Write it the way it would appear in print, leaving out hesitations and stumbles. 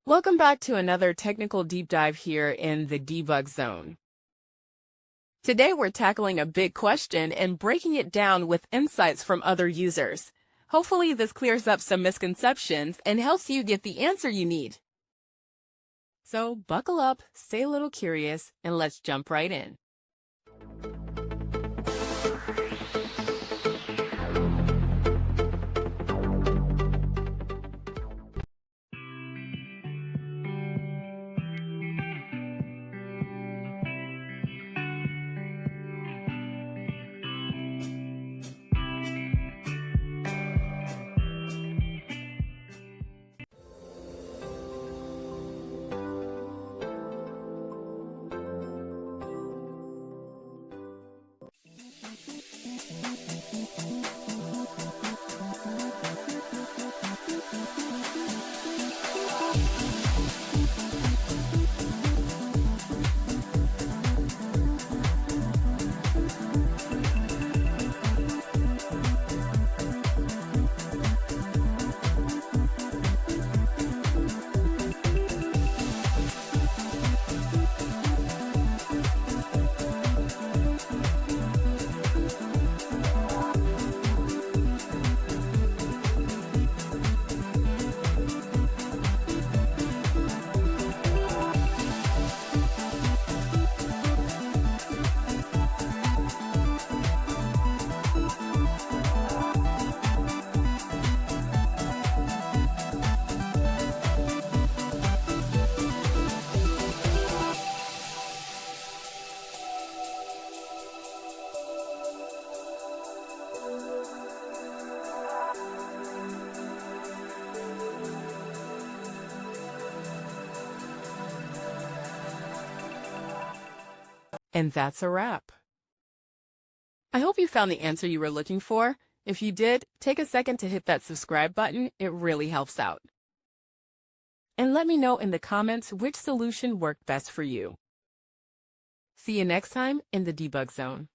Welcome back to another technical deep dive here in the debug zone. Today we're tackling a big question and breaking it down with insights from other users. Hopefully this clears up some misconceptions and helps you get the answer you need. So buckle up, stay a little curious, and let's jump right in. And that's a wrap. I hope you found the answer you were looking for. If you did, take a second to hit that subscribe button. It really helps out. And let me know in the comments which solution worked best for you. See you next time in the Debug Zone.